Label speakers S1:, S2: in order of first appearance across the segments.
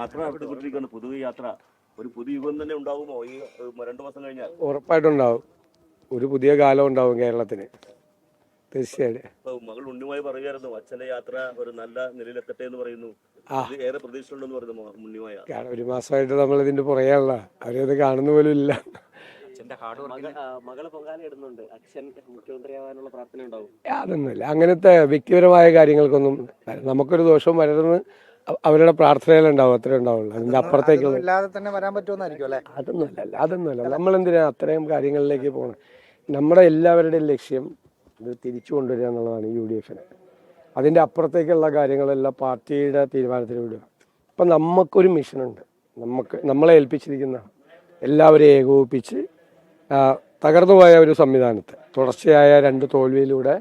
S1: യാത്ര നടത്തിക്കൊണ്ടിരിക്കുകയാണ്. പുതിയ യാത്ര ഒരു പുതിയ യുഗം തന്നെ ഉണ്ടാകുമോ ഈ 2 മാസം കഴിഞ്ഞാൽ?
S2: ഉറപ്പായിട്ടുണ്ടാവും. ഒരു പുതിയ കാലം ഉണ്ടാവും കേരളത്തിന്, തീർച്ചയായിട്ടും.
S1: ഇപ്പൊ മകൾ ഉണ്ണിമായി പറയുമായിരുന്നു അച്ഛന്റെ യാത്ര ഒരു നല്ല നിലയിലെത്തട്ടെ എന്ന് പറയുന്നു. ഏറെ പ്രതീക്ഷയുണ്ടെന്ന് പറയുന്നു ഉണ്ണിമായ.
S2: ഒരു മാസമായിട്ട് നമ്മൾ ഇതിന്റെ പുറകെയുള്ള അവരത് കാണുന്ന പോലും ഇല്ല.
S3: മകള് പൊങ്കാല ഇടുന്നുണ്ട്. അച്ഛൻ മുഖ്യമന്ത്രിയാവാനുള്ള പ്രാർത്ഥന ഉണ്ടാവും.
S2: അതൊന്നുമില്ല. അങ്ങനത്തെ വ്യക്തിപരമായ കാര്യങ്ങൾക്കൊന്നും നമുക്കൊരു ദോഷവും വരരുതെന്ന് അവരുടെ പ്രാർത്ഥനയിലുണ്ടാവും, അത്രേ ഉണ്ടാവുള്ളൂ. അതിന്റെ അപ്പുറത്തേക്കുള്ള അതൊന്നുമല്ല. നമ്മളെന്തിനാ അത്രയും കാര്യങ്ങളിലേക്ക് പോകണം? നമ്മുടെ എല്ലാവരുടെയും ലക്ഷ്യം ഇത് തിരിച്ചു കൊണ്ടുവരിക എന്നുള്ളതാണ് UDF. അതിൻ്റെ അപ്പുറത്തേക്കുള്ള കാര്യങ്ങളെല്ലാം പാർട്ടിയുടെ തീരുമാനത്തിന് വിടുക. ഇപ്പം നമുക്കൊരു മിഷനുണ്ട്. നമ്മളെ ഏൽപ്പിച്ചിരിക്കുന്ന എല്ലാവരെയും ഏകോപിപ്പിച്ച് തകർന്നുപോയ ഒരു സംവിധാനത്തെ തുടർച്ചയായ 2 തോൽവിയിലൂടെ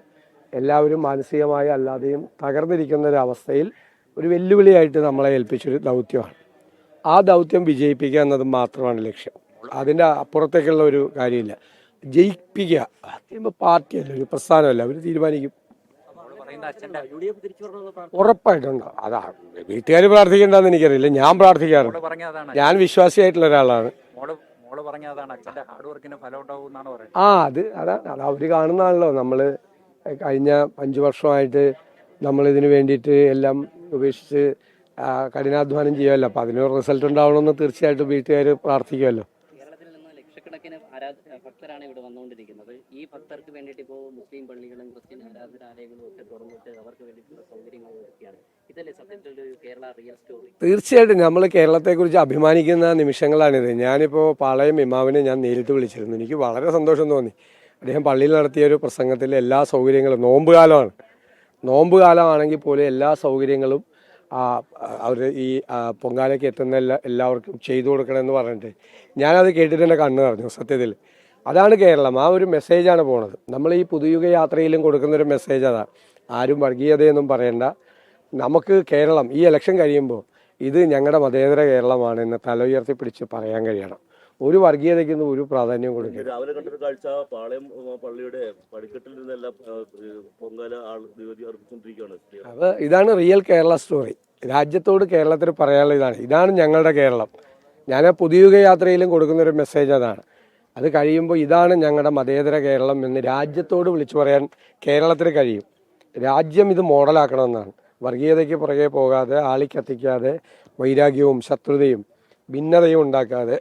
S2: എല്ലാവരും മാനസികമായ അല്ലാതെയും തകർന്നിരിക്കുന്ന ഒരു അവസ്ഥയിൽ ഒരു വെല്ലുവിളിയായിട്ട് നമ്മളെ ഏൽപ്പിച്ചൊരു ദൗത്യമാണ്. ആ ദൗത്യം വിജയിപ്പിക്കുക എന്നത് മാത്രമാണ് ലക്ഷ്യം. അതിൻ്റെ അപ്പുറത്തേക്കുള്ള ഒരു കാര്യമില്ല. ജയിപ്പിക്കുക പാർട്ടിയല്ല, ഒരു പ്രസ്ഥാനമല്ല, അവർ തീരുമാനിക്കും. ഉറപ്പായിട്ടുണ്ടോ? അതാ വീട്ടുകാർ പ്രാർത്ഥിക്കേണ്ടെന്ന് എനിക്കറിയില്ല. ഞാൻ പ്രാർത്ഥിക്കാറുണ്ട്. ഞാൻ വിശ്വാസിയായിട്ടുള്ള ഒരാളാണ്. അതാണ് അവര് കാണുന്നതാണല്ലോ. നമ്മള് കഴിഞ്ഞ 5 വർഷമായിട്ട് നമ്മളിതിന് വേണ്ടിയിട്ട് എല്ലാം ഉപേക്ഷിച്ച് കഠിനാധ്വാനം ചെയ്യുമല്ലോ. അപ്പം അതിനൊരു റിസൾട്ട് ഉണ്ടാവണമെന്ന് തീർച്ചയായിട്ടും വീട്ടുകാർ പ്രാർത്ഥിക്കുമല്ലോ.
S3: കേരളത്തിൽ നിന്ന് ലക്ഷക്കണക്കിന് ഭക്തരാണ് ഇവിടെ വന്നുകൊണ്ടിരിക്കുന്നത്. ഈ ഭക്തർക്ക് വേണ്ടിയിട്ട് ഇപ്പോൾ മുസ്ലിം പള്ളികളും ക്രിസ്ത്യൻ ആരാധനാലയങ്ങളും ഒക്കെ തുറന്നിട്ട് അവർക്ക് വേണ്ടിയിട്ടുള്ള സൗകര്യങ്ങൾ ഒരുക്കിയാണ്. ഇതല്ലേ സത്യത്തിൽ ഒരു കേരള റിയൽ സ്റ്റോറി? തീർച്ചയായിട്ടും നമ്മൾ കേരളത്തെക്കുറിച്ച് അഭിമാനിക്കുന്ന നിമിഷങ്ങളാണിത്. ഞാനിപ്പോൾ പാളയം ഇമാമിനെ ഞാൻ നേരിട്ട് വിളിച്ചിരുന്നു. എനിക്ക് വളരെ സന്തോഷം തോന്നി. അദ്ദേഹം പള്ളിയിൽ നടത്തിയ ഒരു പ്രസംഗത്തിൽ എല്ലാ സൗകര്യങ്ങളും, നോമ്പ് കാലമാണെങ്കിൽ പോലും എല്ലാ സൗകര്യങ്ങളും അവർ ഈ പൊങ്കാലയ്ക്ക് എത്തുന്ന എല്ലാവർക്കും ചെയ്തു കൊടുക്കണമെന്ന് പറഞ്ഞിട്ട് ഞാനത് കേട്ടിട്ട് എൻ്റെ കണ്ണ് നിറഞ്ഞു. സത്യത്തിൽ അതാണ് കേരളം. ആ ഒരു മെസ്സേജാണ് പോണത്. നമ്മൾ ഈ പുതുയുഗ യാത്രയിലും കൊടുക്കുന്നൊരു മെസ്സേജ് അതാണ്. ആരും വർഗീയതയൊന്നും പറയണ്ട. നമുക്ക് കേരളം ഈ ഇലക്ഷൻ കഴിയുമ്പോൾ ഇത് ഞങ്ങളുടെ മതേതര കേരളമാണ് എന്ന് തല ഉയർത്തി പിടിച്ച് പറയാൻ കഴിയണം. ഒരു വർഗീയതയ്ക്കൊന്നും ഒരു പ്രാധാന്യം കൊടുക്കുക.
S1: രാവിലെ കണ്ടൊരു കാഴ്ച, പാളയം പള്ളിയുടെ പടിക്കെട്ടിൽ നിന്നെല്ലാം പൊങ്കാല അർപ്പിച്ചുകൊണ്ടിരിക്കുകയാണ്.
S2: അപ്പോൾ ഇതാണ് റിയൽ കേരള സ്റ്റോറി. രാജ്യത്തോട് കേരളത്തിന് പറയാനുള്ള ഇതാണ് ഞങ്ങളുടെ കേരളം. ഞാൻ പുതിയുഗ യാത്രയിലും കൊടുക്കുന്നൊരു മെസ്സേജ് അതാണ്. അത് കഴിയുമ്പോൾ ഇതാണ് ഞങ്ങളുടെ മതേതര കേരളം എന്ന് രാജ്യത്തോട് വിളിച്ചു പറയാൻ കേരളത്തിന് കഴിയും. രാജ്യം ഇത് മോഡലാക്കണമെന്നാണ്. വർഗീയതയ്ക്ക് പുറകെ പോകാതെ, ആളിക്കത്തിക്കാതെ, വൈരാഗ്യവും ശത്രുതയും ഭിന്നതയും ഉണ്ടാക്കാതെ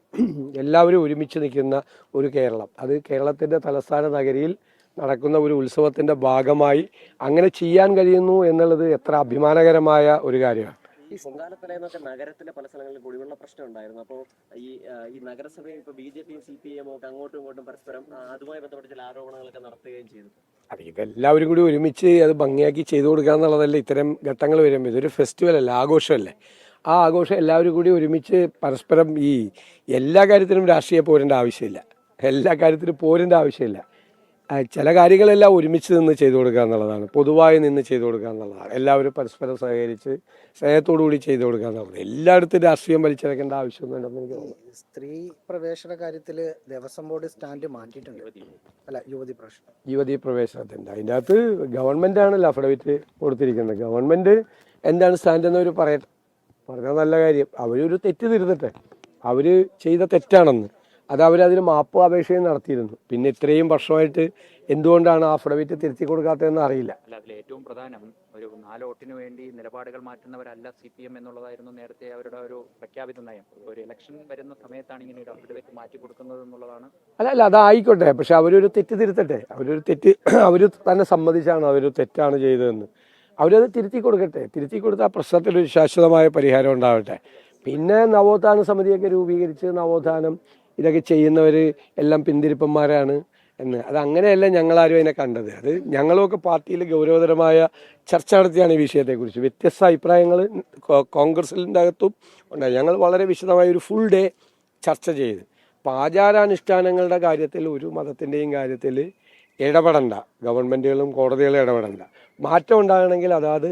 S2: എല്ലാവരും ഒരുമിച്ച് നിൽക്കുന്ന ഒരു കേരളം. അത് കേരളത്തിൻ്റെ തലസ്ഥാന നഗരിയിൽ നടക്കുന്ന ഒരു ഉത്സവത്തിൻ്റെ ഭാഗമായി അങ്ങനെ ചെയ്യാൻ കഴിയുന്നു എന്നുള്ളത് എത്ര അഭിമാനകരമായ ഒരു കാര്യമാണ്.
S3: ഈ പൊങ്കാലത്തലേന്നൊക്കെ നഗരത്തിലെ പല സ്ഥലങ്ങളിലും കുടിവെള്ള പ്രശ്നം ഉണ്ടായിരുന്നു. അപ്പോൾ ഈ നഗരസഭയിൽ ഇപ്പോൾ BJPയും CPIM ഒക്കെ അങ്ങോട്ടും ഇങ്ങോട്ടും പരസ്പരം അതുമായി ബന്ധപ്പെട്ട ചില ആരോപണങ്ങളൊക്കെ നടത്തുകയും ചെയ്തു.
S2: ഇതെല്ലാവരും കൂടി ഒരുമിച്ച് അത് ഭംഗിയാക്കി ചെയ്തു കൊടുക്കുക എന്നുള്ളതല്ലേ ഇത്തരം ഘട്ടങ്ങൾ വരുമ്പോൾ. ഇതൊരു ഫെസ്റ്റിവൽ അല്ല, ആഘോഷമല്ലേ. ആ ആഘോഷം എല്ലാവരും കൂടി ഒരുമിച്ച് പരസ്പരം ഈ എല്ലാ കാര്യത്തിനും രാഷ്ട്രീയ പോരേണ്ട ആവശ്യമില്ല. ചില കാര്യങ്ങളെല്ലാം ഒരുമിച്ച് നിന്ന് ചെയ്തു കൊടുക്കുക എന്നുള്ളതാണ്, പൊതുവായി നിന്ന് ചെയ്തു കൊടുക്കുക എന്നുള്ളതാണ്. എല്ലാവരും പരസ്പരം സഹകരിച്ച് സ്നേഹത്തോടു കൂടി ചെയ്തു കൊടുക്കുക എന്നുള്ളത്. എല്ലായിടത്തും രാഷ്ട്രീയം വലിച്ചെടുക്കേണ്ട ആവശ്യമൊന്നുമില്ലെന്ന് എനിക്ക് തോന്നുന്നു.
S4: സ്ത്രീ പ്രവേശന കാര്യത്തിൽ ദേവസ്വം ബോർഡ് സ്റ്റാൻഡ് മാറ്റിയിട്ടുണ്ട്.
S2: യുവതി പ്രവേശനത്തിൻ്റെ അതിൻ്റെ അകത്ത് ഗവൺമെൻറ് ആണല്ലോ അഫിഡവിറ്റ് കൊടുത്തിരിക്കുന്നത്. ഗവൺമെൻറ് എന്താണ് സ്റ്റാൻഡ് എന്നവർ പറഞ്ഞാൽ നല്ല കാര്യം. അവരൊരു തെറ്റ് തിരുത്തട്ടെ. അവർ ചെയ്ത തെറ്റാണെന്ന് അത് അവരതിന് മാപ്പ് അപേക്ഷയും നടത്തിയിരുന്നു. പിന്നെ ഇത്രയും വർഷമായിട്ട് എന്തുകൊണ്ടാണ് ആ അഫിഡവിറ്റ് തിരുത്തി കൊടുക്കാത്തതെന്ന് അറിയില്ല.
S5: അതിൽ ഏറ്റവും പ്രധാനം ഒരു 4 വോട്ടിന് വേണ്ടി നിലപാടുകൾ മാറ്റുന്നവരല്ല CPM എന്നുള്ളതായിരുന്നു നേരത്തെ അവരുടെ ഒരു പ്രഖ്യാപിത നയം. ഒരു ഇലക്ഷൻ വരുന്ന സമയത്താണ് ഇങ്ങനെ ഒരു അഫിഡവിറ്റ് മാറ്റി കൊടുക്കുന്നത് എന്നുള്ളതാണ്.
S2: അല്ല അതായിക്കോട്ടെ, പക്ഷെ അവരൊരു തെറ്റ് തിരുത്തട്ടെ. അവർ തന്നെ സമ്മതിച്ചാണ് അവരൊരു തെറ്റാണ് ചെയ്തതെന്ന്. അവരത് തിരുത്തി കൊടുക്കട്ടെ. തിരുത്തി കൊടുത്ത ആ പ്രശ്നത്തിലൊരു ശാശ്വതമായ പരിഹാരം ഉണ്ടാവട്ടെ. പിന്നെ നവോത്ഥാന സമിതിയൊക്കെ രൂപീകരിച്ച് നവോത്ഥാനം ഇതൊക്കെ ചെയ്യുന്നവർ എല്ലാം പിന്തിരിപ്പന്മാരാണ് എന്ന്, അത് അങ്ങനെയല്ല ഞങ്ങളാരും അതിനെ കണ്ടത്. അത് ഞങ്ങളുമൊക്കെ പാർട്ടിയിൽ ഗൗരവതരമായ ചർച്ച നടത്തിയാണ് ഈ വിഷയത്തെക്കുറിച്ച്. വ്യത്യസ്ത അഭിപ്രായങ്ങൾ കോൺഗ്രസിൻ്റെ അകത്തും ഉണ്ടായി. ഞങ്ങൾ വളരെ വിശദമായ ഒരു ഫുൾ ഡേ ചർച്ച ചെയ്ത്. അപ്പോൾ ആചാരാനുഷ്ഠാനങ്ങളുടെ കാര്യത്തിൽ ഒരു മതത്തിൻ്റെയും കാര്യത്തിൽ ഇടപെടണ്ട, ഗവൺമെൻറ്റുകളും കോടതികളും ഇടപെടണ്ട. മാറ്റം ഉണ്ടാകണമെങ്കിൽ അതാത്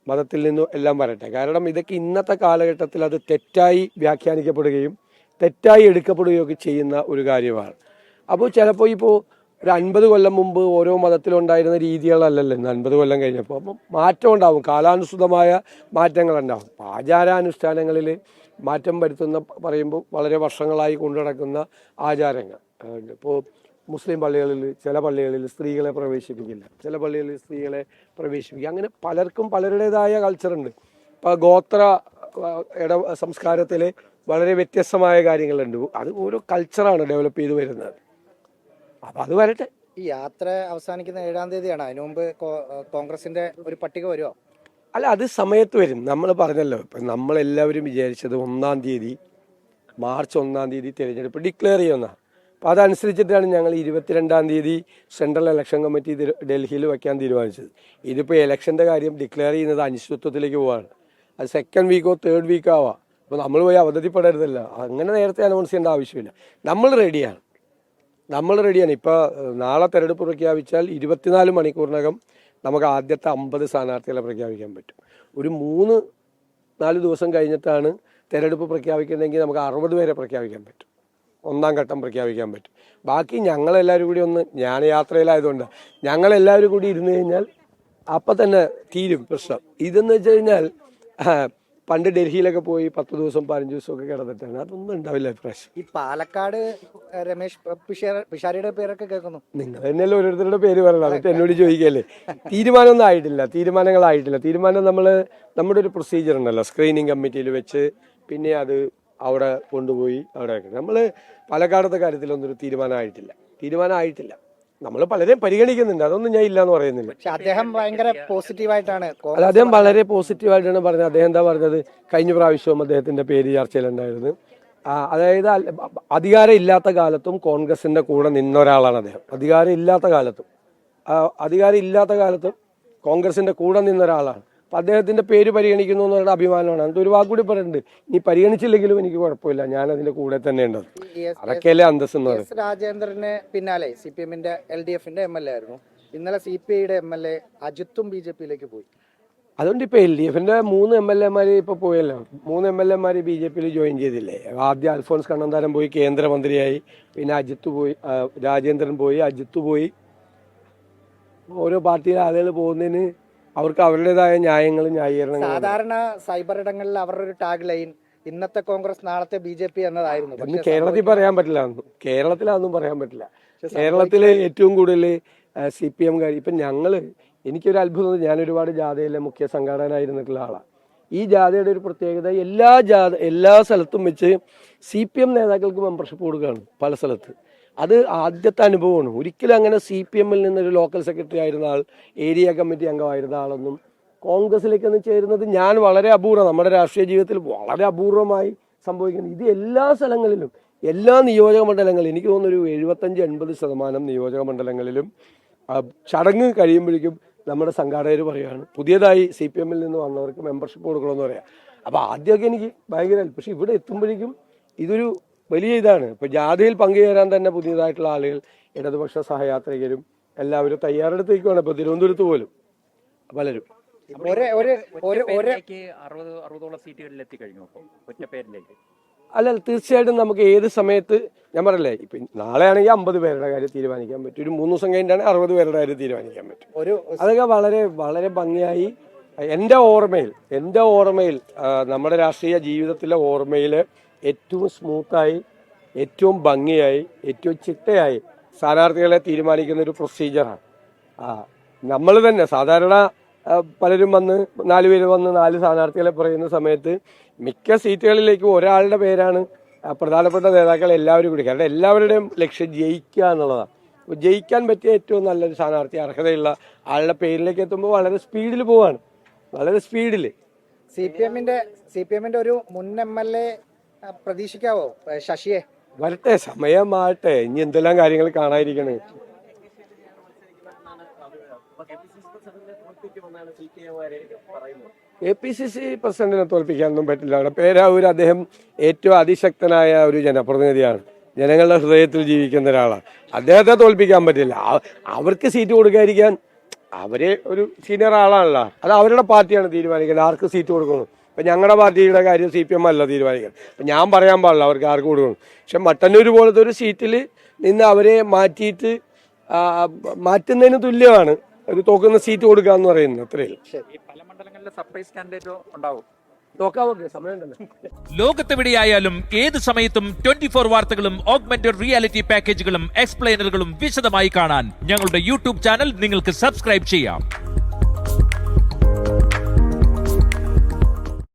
S2: മതത്തിൽ നിന്നും എല്ലാം വരട്ടെ. കാരണം ഇതൊക്കെ ഇന്നത്തെ കാലഘട്ടത്തിൽ അത് തെറ്റായി വ്യാഖ്യാനിക്കപ്പെടുകയും തെറ്റായി എടുക്കപ്പെടുകയൊക്കെ ചെയ്യുന്ന ഒരു കാര്യമാണ്. അപ്പോൾ ചിലപ്പോൾ ഇപ്പോൾ ഒരു 50 കൊല്ലം മുമ്പ് ഓരോ മതത്തിലുണ്ടായിരുന്ന രീതികളല്ലല്ലോ ഇന്ന് 50 കൊല്ലം കഴിഞ്ഞപ്പോൾ. അപ്പം മാറ്റം ഉണ്ടാവും, കാലാനുസൃതമായ മാറ്റങ്ങളുണ്ടാവും. ആചാരാനുഷ്ഠാനങ്ങളിൽ
S3: മാറ്റം വരുത്തുന്ന പറയുമ്പോൾ വളരെ വർഷങ്ങളായി കൊണ്ടു നടക്കുന്ന ആചാരങ്ങൾ. ഇപ്പോൾ മുസ്ലിം പള്ളികളിൽ ചില പള്ളികളിൽ സ്ത്രീകളെ പ്രവേശിപ്പിക്കില്ല, ചില പള്ളികളിൽ സ്ത്രീകളെ പ്രവേശിപ്പിക്കുക. അങ്ങനെ പലർക്കും പലരുടേതായ കൾച്ചറുണ്ട്. ഇപ്പോൾ ഗോത്ര സംസ്കാരത്തിൽ വളരെ വ്യത്യസ്തമായ കാര്യങ്ങളുണ്ട്. അത് ഓരോ കൾച്ചറാണ് ഡെവലപ്പ് ചെയ്ത് വരുന്നത്. അപ്പം അത് വരട്ടെ.
S4: ഈ യാത്ര അവസാനിക്കുന്ന 7-ാം തീയതിയാണ്. അതിനു മുമ്പ് കോൺഗ്രസിന്റെ ഒരു പട്ടിക വരുമോ?
S3: അല്ല, അത് സമയത്ത് വരും. നമ്മൾ പറഞ്ഞല്ലോ, ഇപ്പം നമ്മളെല്ലാവരും വിചാരിച്ചത് 1-ാം തീയതി മാർച്ച് 1-ാം തീയതി തിരഞ്ഞെടുപ്പ് ഡിക്ലെയർ ചെയ്യുന്നതാണ്. അപ്പോൾ അതനുസരിച്ചിട്ടാണ് ഞങ്ങൾ 22-ാം തീയതി സെൻട്രൽ ഇലക്ഷൻ കമ്മിറ്റി ഡൽഹിയിൽ വയ്ക്കാൻ തീരുമാനിച്ചത്. ഇതിപ്പോൾ ഇലക്ഷൻ്റെ കാര്യം ഡിക്ലെയർ ചെയ്യുന്നത് അനിശ്ചിതത്വത്തിലേക്ക് പോവാണ്. അത് 2nd വീക്കോ 3rd വീക്കോ ആവാം. അപ്പോൾ നമ്മൾ പോയി അവധിപ്പെടരുതല്ല. അങ്ങനെ നേരത്തെ അനൗൺസ് ചെയ്യേണ്ട ആവശ്യമില്ല. നമ്മൾ റെഡിയാണ്. ഇപ്പോൾ നാളെ തെരഞ്ഞെടുപ്പ് പ്രഖ്യാപിച്ചാൽ 24 മണിക്കൂറിനകം നമുക്ക് ആദ്യത്തെ 50 സ്ഥാനാർത്ഥികളെ പ്രഖ്യാപിക്കാൻ പറ്റും. ഒരു 3-4 ദിവസം കഴിഞ്ഞിട്ടാണ് തെരഞ്ഞെടുപ്പ് പ്രഖ്യാപിക്കുന്നതെങ്കിൽ നമുക്ക് 60 പേരെ പ്രഖ്യാപിക്കാൻ പറ്റും. 1-ാം ഘട്ടം പ്രഖ്യാപിക്കാൻ പറ്റും. ബാക്കി ഞങ്ങളെല്ലാവരും കൂടി ഞാൻ യാത്രയിലായതുകൊണ്ട് ഞങ്ങളെല്ലാവരും കൂടി ഇരുന്ന് കഴിഞ്ഞാൽ അപ്പം തന്നെ തീരും പ്രശ്നം. ഇതെന്ന് വെച്ച് കഴിഞ്ഞാൽ പണ്ട് ഡൽഹിയിലൊക്കെ പോയി 10 ദിവസം 15 ദിവസമൊക്കെ കിടന്നിട്ടാണ്. അതൊന്നും ഉണ്ടാവില്ല പ്രശ്നം.
S4: ഈ പാലക്കാട് രമേശ് പിഷാരിയുടെ പേരൊക്കെ കേൾക്കുന്നു.
S3: നിങ്ങൾ തന്നെയല്ലേ ഓരോരുത്തരുടെ പേര് പറയണം. എന്നിട്ട് എന്നോട് ചോദിക്കല്ലേ. തീരുമാനമൊന്നും ആയിട്ടില്ല. തീരുമാനം നമ്മുടെ ഒരു പ്രൊസീജിയർ ഉണ്ടല്ലോ, സ്ക്രീനിങ് കമ്മിറ്റിയിൽ വെച്ച് പിന്നെ അത് അവിടെ കൊണ്ടുപോയി അവിടെ വെക്കണം. നമ്മൾ പാലക്കാടത്തെ കാര്യത്തിലൊന്നും ഒരു തീരുമാനമായിട്ടില്ല. നമ്മൾ പലരെയും പരിഗണിക്കുന്നുണ്ട്, അതൊന്നും ഞാൻ ഇല്ലാന്ന് പറയുന്നില്ല.
S4: പക്ഷെ അദ്ദേഹം ഭയങ്കര പോസിറ്റീവായിട്ടാണ്
S3: അത് അദ്ദേഹം വളരെ പോസിറ്റീവായിട്ടാണ് പറഞ്ഞത്. അദ്ദേഹം എന്താ പറഞ്ഞത്, കഴിഞ്ഞ പ്രാവശ്യവും അദ്ദേഹത്തിന്റെ പേര് ചർച്ചയിലുണ്ടായിരുന്നു. അതായത് അധികാരം ഇല്ലാത്ത കാലത്തും കോൺഗ്രസിന്റെ കൂടെ നിന്ന ഒരാളാണ് അദ്ദേഹം. അധികാരം ഇല്ലാത്ത കാലത്തും കോൺഗ്രസിന്റെ കൂടെ നിന്ന ഒരാളാണ്. അപ്പം അദ്ദേഹത്തിന്റെ പേര് പരിഗണിക്കുന്നു എന്നുള്ള അഭിമാനമാണ്. അത് ഒരു വാക്കുകൂടി പറയുന്നുണ്ട്, ഇനി പരിഗണിച്ചില്ലെങ്കിലും എനിക്ക് കുഴപ്പമില്ല, ഞാൻ അതിന്റെ കൂടെ തന്നെ ഉണ്ടത്. അതൊക്കെയല്ലേ അന്തസ് എന്ന് പറയുന്നത്.
S4: രാജേന്ദ്രന് പിന്നാലെ CPM-ന്റെ LDF-ന്റെ MLA ആയിരുന്നു. ഇന്നലെ CPI-യുടെ MLA അജിത്തും BJP-യിലേക്ക് പോയി.
S3: അതുകൊണ്ട് ഇപ്പോൾ LDF-ന്റെ 3 MLA-മാർ ഇപ്പോൾ പോയല്ലോ. 3 MLA-മാർ BJP-യിൽ ജോയിൻ ചെയ്തില്ലേ. ആദ്യം അൽഫോൺസ് കണ്ണന്താനം പോയി, കേന്ദ്രമന്ത്രിയായി. പിന്നെ രാജേന്ദ്രൻ പോയി, അജിത്ത് പോയി. ഓരോ പാർട്ടിയിലെ ആളുകൾ പോകുന്നതിന് അവർക്ക് അവരുടേതായ ന്യായീകരണങ്ങൾ.
S4: സാധാരണ സൈബർ ഇടങ്ങളിൽ അവരുടെ ഒരു ടാഗ് ലൈൻ ഇന്നത്തെ കോൺഗ്രസ് നാളത്തെ BJP എന്നതായിരുന്നു.
S3: ഒന്നും കേരളത്തിൽ പറയാൻ പറ്റില്ല. കേരളത്തിലൊന്നും പറയാൻ പറ്റില്ല. കേരളത്തിൽ ഏറ്റവും കൂടുതൽ CPM-കാർ ഇപ്പം എനിക്കൊരു അത്ഭുതം, ഞാനൊരുപാട് ജാഥയിലെ മുഖ്യ സംഘാടകനായിരുന്നിട്ടുള്ള ആളാണ്. ഈ ജാഥയുടെ ഒരു പ്രത്യേകത, എല്ലാ സ്ഥലത്തും വെച്ച് CPM നേതാക്കൾക്ക് മെമ്പർഷിപ്പ് കൊടുക്കുകയാണ് പല സ്ഥലത്ത്. അത് ആദ്യത്തെ അനുഭവമാണ്. ഒരിക്കലും അങ്ങനെ CPM-ൽ നിന്നൊരു ലോക്കൽ സെക്രട്ടറി ആയിരുന്ന ആൾ, ഏരിയ കമ്മിറ്റി അംഗമായിരുന്ന ആളൊന്നും കോൺഗ്രസിലേക്കൊന്നും ചേരുന്നത് ഞാൻ വളരെ അപൂർവം, നമ്മുടെ രാഷ്ട്രീയ ജീവിതത്തിൽ വളരെ അപൂർവമായി സംഭവിക്കുന്നത്. ഇത് എല്ലാ സ്ഥലങ്ങളിലും, എല്ലാ നിയോജക മണ്ഡലങ്ങളിലും, എനിക്ക് തോന്നുന്നു ഒരു 75-80% നിയോജക മണ്ഡലങ്ങളിലും ചടങ്ങ് കഴിയുമ്പോഴേക്കും നമ്മുടെ സംഘാടകർ പറയുകയാണ് പുതിയതായി CPM-ൽ നിന്ന് വന്നവർക്ക് മെമ്പർഷിപ്പ് കൊടുക്കണമെന്ന് പറയാം. അപ്പോൾ ആദ്യമൊക്കെ എനിക്ക് ഭയങ്കര, പക്ഷെ ഇവിടെ എത്തുമ്പോഴേക്കും ഇതൊരു വലിയ ഇതാണ്. ഇപ്പോൾ ജാഥയിൽ പങ്കുചേരാൻ തന്നെ പുതിയതായിട്ടുള്ള ആളുകൾ, ഇടതുപക്ഷ സഹയാത്രികരും എല്ലാവരും തയ്യാറെടുത്തേക്കുവാണ്. ഇപ്പോൾ തിരുവനന്തപുരത്ത് പോലും പലരും
S5: 60-ഓളം സീറ്റുകളിൽ എത്തിക്കഴിഞ്ഞു ഒറ്റപ്പേരിലേക്ക്.
S3: അല്ല, തീർച്ചയായിട്ടും നമുക്ക് ഏത് സമയത്ത്, ഞാൻ പറയല്ലേ, ഇപ്പം നാളെ ആണെങ്കിൽ 50 പേരുടെ കാര്യം തീരുമാനിക്കാൻ പറ്റും. ഒരു 3 ദിവസം കഴിഞ്ഞിട്ടാണ് 60 പേരുടെ കാര്യം തീരുമാനിക്കാൻ പറ്റും. അതൊക്കെ വളരെ വളരെ ഭംഗിയായി എൻ്റെ ഓർമ്മയിൽ നമ്മുടെ രാഷ്ട്രീയ ജീവിതത്തിലെ ഓർമ്മയിൽ ഏറ്റവും സ്മൂത്തായി, ഏറ്റവും ഭംഗിയായി, ഏറ്റവും ചിട്ടയായി സ്ഥാനാർത്ഥികളെ തീരുമാനിക്കുന്ന ഒരു പ്രൊസീജിയറാണ്. നമ്മൾ തന്നെ സാധാരണ പലരും 4 പേര് വന്ന് 4 സ്ഥാനാർത്ഥികളെ പറയുന്ന സമയത്ത് മിക്ക സീറ്റുകളിലേക്കും ഒരാളുടെ പേരാണ് പ്രധാനപ്പെട്ട നേതാക്കൾ എല്ലാവരും കൂടി. കാരണം എല്ലാവരുടെയും ലക്ഷ്യം ജയിക്കുക എന്നുള്ളതാണ്. അപ്പോൾ ജയിക്കാൻ പറ്റിയ ഏറ്റവും നല്ലൊരു സ്ഥാനാർത്ഥി, അർഹതയുള്ള ആളുടെ പേരിലേക്ക് എത്തുമ്പോൾ വളരെ സ്പീഡിൽ പോവാണ്, വളരെ സ്പീഡിൽ.
S4: CPM-ന്റെ ഒരു മുൻ MLA പ്രതീക്ഷിക്കാവോ ശശിയെ?
S3: വരട്ടെ, സമയമാകട്ടെ. ഇനി എന്തെല്ലാം കാര്യങ്ങൾ കാണാതിരിക്കണേ. APCC പ്രസിഡന്റിനെ തോൽപ്പിക്കാനൊന്നും പറ്റില്ല. പേരാവൂർ അദ്ദേഹം ഏറ്റവും അതിശക്തനായ ഒരു ജനപ്രതിനിധിയാണ്, ജനങ്ങളുടെ ഹൃദയത്തിൽ ജീവിക്കുന്ന ഒരാളാണ്. അദ്ദേഹത്തെ തോൽപ്പിക്കാൻ പറ്റില്ല. അവർക്ക് സീറ്റ് കൊടുക്കാതിരിക്കാൻ, അവരെ ഒരു സീനിയർ ആളാണല്ലോ, അത് അവരുടെ പാർട്ടിയാണ് തീരുമാനിക്കുന്നത് ആർക്ക് സീറ്റ് കൊടുക്കണം. ഇപ്പം ഞങ്ങളുടെ പാർട്ടിയുടെ കാര്യം CPM അല്ല തീരുമാനിക്കുന്നത്. അപ്പം ഞാൻ പറയാൻ പാടില്ല അവർക്ക് ആർക്ക് കൊടുക്കണം. പക്ഷെ മട്ടന്നൂർ പോലത്തെ ഒരു സീറ്റിൽ നിന്ന് അവരെ മാറ്റുന്നതിന് തുല്യമാണ് ഒരു തോക്കുന്ന സീറ്റ് കൊടുക്കുക എന്ന് പറയുന്നത്. അത്രയും
S5: പല മണ്ഡലങ്ങളിലെ സർപ്രൈസ് കാൻഡിഡേറ്റ് ഉണ്ടാവും.
S2: നോക്കാവോ സമയമുണ്ടല്ലോ.
S6: ലോകത്തെവിടെയായാലും ഏത് സമയത്തും 24 വാർത്തകളും ഓഗ്മെന്റഡ് റിയാലിറ്റി പാക്കേജുകളും എക്സ്പ്ലെയിനറുകളും വിശദമായി കാണാൻ ഞങ്ങളുടെ യൂട്യൂബ് ചാനൽ നിങ്ങൾക്ക് സബ്സ്ക്രൈബ് ചെയ്യാം.